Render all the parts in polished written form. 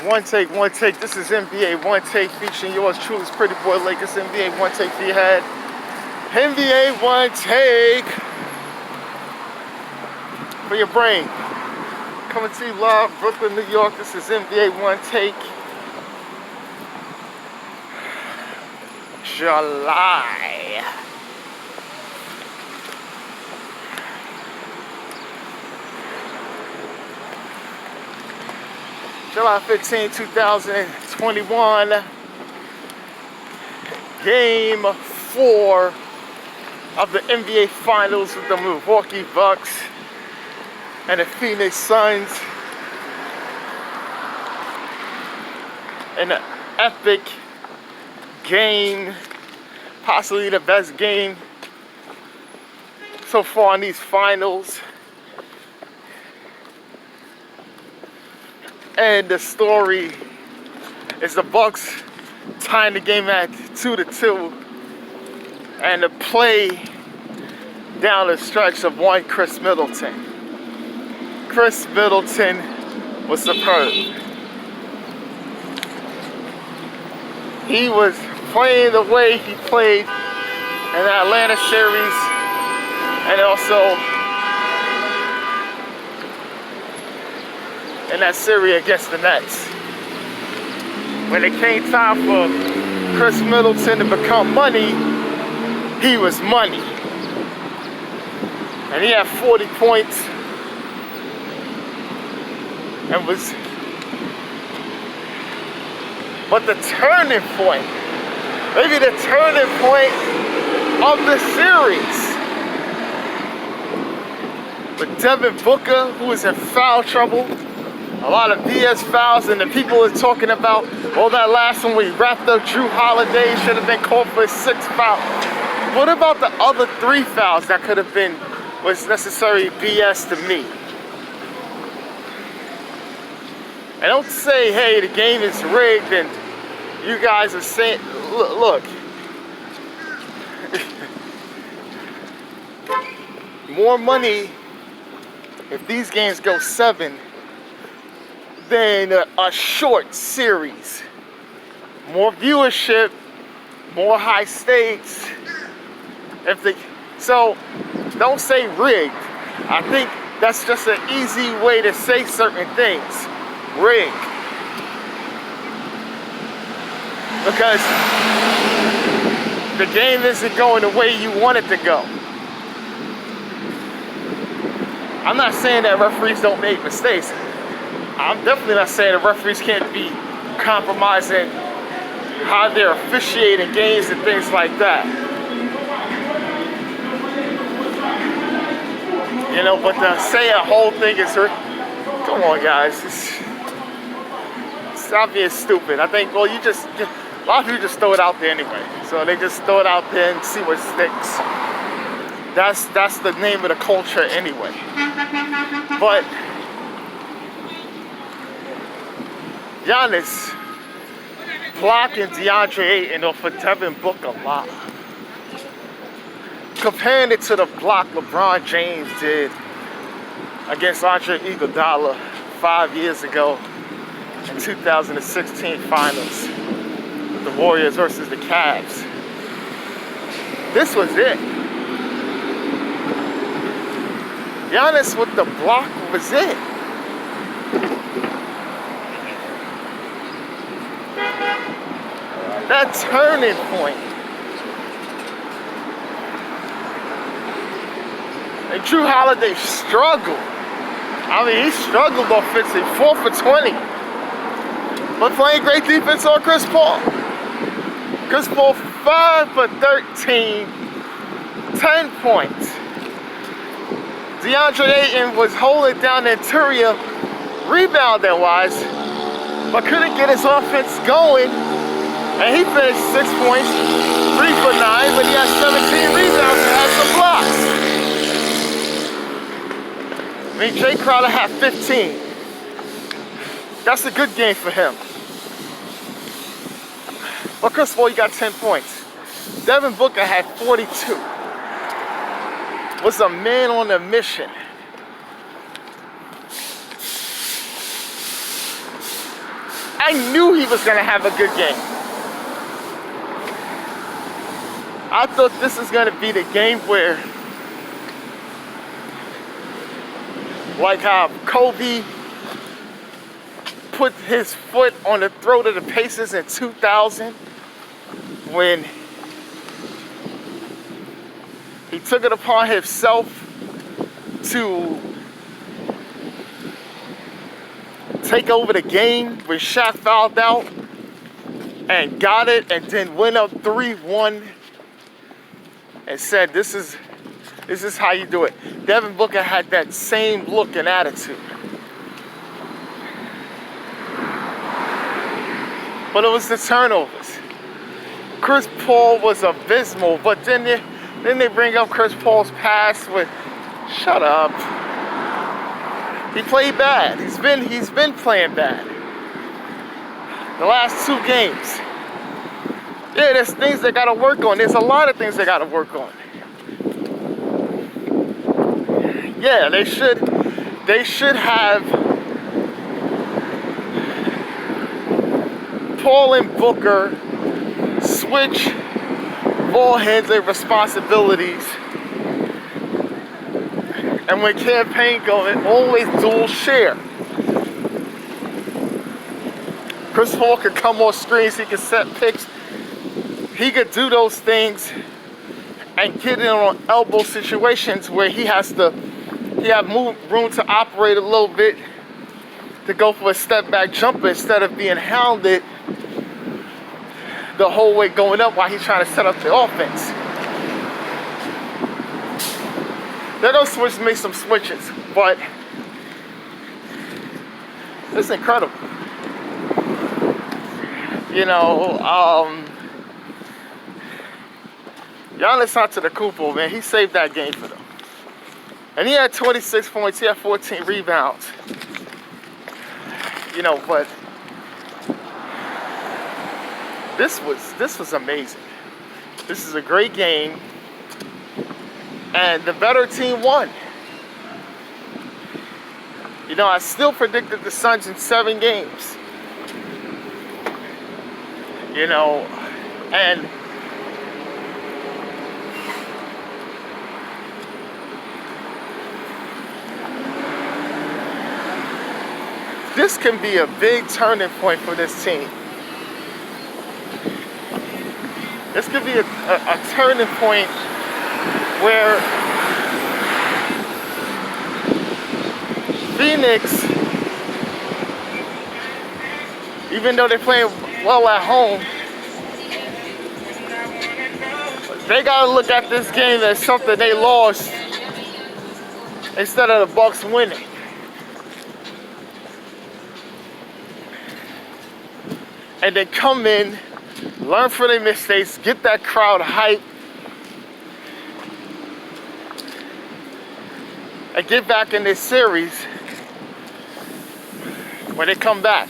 One take. This is NBA One Take featuring yours truly, Pretty Boy Lakers. NBA One Take for your head. NBA One Take for your brain. Coming to you live, Brooklyn, New York. This is NBA One Take. July. July 15, 2021. Game 4 of the NBA Finals with the Milwaukee Bucks and the Phoenix Suns. An epic game, possibly the best game so far in these finals. And the story is the Bucks tying the game at 2-2, and the play down the stretch of one Chris Middleton. Chris Middleton was superb. He was playing the way he played in the Atlanta series, and also in that series against the Nets. When it came time for Chris Middleton to become money, he was money. And he had 40 points and was, but the turning point, maybe the turning point of the series, with Devin Booker, who was in foul trouble. A lot of BS fouls, and the people are talking about, well, that last one we wrapped up Drew Holiday should have been called for 6 fouls. What about the other 3 fouls that could have been, was necessary BS to me? And don't say, hey, the game is rigged, and you guys are saying, look. More money if these games go 7 than a short series. More viewership, more high stakes. So don't say rigged. I think that's just an easy way to say certain things. Rigged. Because the game isn't going the way you want it to go. I'm not saying that referees don't make mistakes. I'm definitely not saying the referees can't be compromising how they're officiating games and things like that. You know, but to say a whole thing is, come on guys, stop being stupid. I think, well, a lot of you just throw it out there anyway. So they just throw it out there and see what sticks. That's the name of the culture anyway. But Giannis blocking DeAndre Ayton off of Devin Booker a lot. Comparing it to the block LeBron James did against Andre Iguodala 5 years ago in 2016 finals. The Warriors versus the Cavs. This was it. Giannis with the block was it. That turning point. And Drew Holiday struggled. I mean, he struggled offensively, 4 for 20. But playing great defense on Chris Paul. Chris Paul 5 for 13, 10 points. DeAndre Ayton was holding down the interior rebounding wise, but couldn't get his offense going. And he finished 6 points, 3 for 9, but he had 17 rebounds and had some blocks. I mean, Jay Crowder had 15. That's a good game for him. But Chris Paul, you got 10 points. Devin Booker had 42. Was a man on a mission. I knew he was gonna have a good game. I thought this was gonna be the game where, like how Kobe put his foot on the throat of the Pacers in 2000 when he took it upon himself to take over the game when Shaq fouled out and got it, and then went up 3-1 and said, this is how you do it. Devin Booker had that same look and attitude. But it was the turnovers. Chris Paul was abysmal, but then they bring up Chris Paul's past with, shut up. He played bad. He's been playing bad. The last 2 games. Yeah, there's things they gotta work on. There's a lot of things they gotta work on. Yeah, they should have Paul and Booker switch ball handling responsibilities. And when campaign going, always dual share. Chris Paul could come on screens, he could set picks, he could do those things and get in on elbow situations where he have room to operate a little bit to go for a step back jumper instead of being hounded the whole way going up while he's trying to set up the offense. They're gonna make some switches, but it's incredible. You know, Giannis Antetokounmpo, man, he saved that game for them. And he had 26 points, he had 14 rebounds. You know, but this was amazing. This is a great game. And the better team won. You know, I still predicted the Suns in 7 games. You know, and this can be a big turning point for this team. This could be a turning point where Phoenix, even though they're playing well at home, they gotta look at this game as something they lost instead of the Bucks winning. And then come in, learn from their mistakes, get that crowd hyped, and get back in this series when they come back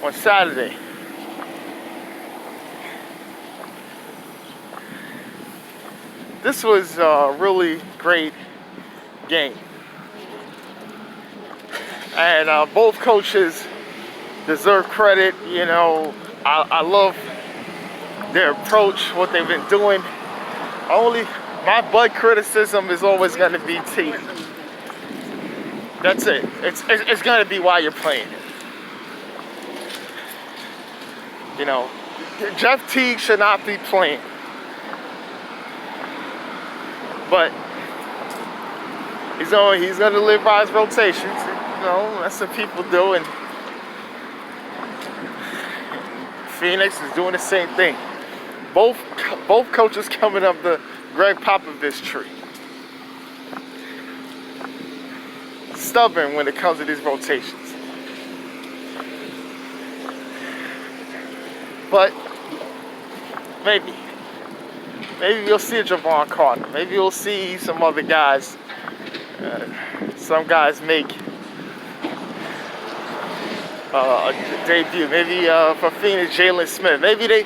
on Saturday. This was a really great game. And both coaches deserve credit. You know, I love their approach, what they've been doing. My butt criticism is always going to be T. That's it. It's going to be why you're playing it. You know, Jeff Teague should not be playing. But he's going to live by his rotations. You know, that's what people do. And Phoenix is doing the same thing. Both coaches coming up the Greg Popovich tree. Stubborn when it comes to these rotations. But maybe you'll see a Javon Carter. Maybe you'll see some other guys. Some guys make a debut. Maybe for Phoenix, Jalen Smith. Maybe they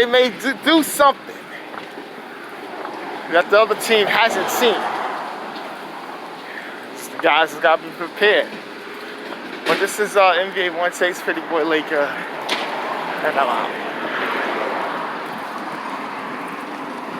may do something that the other team hasn't seen. The guys have got to be prepared. But this is NBA Onetake's Pretty Boy Laker, and I'm out.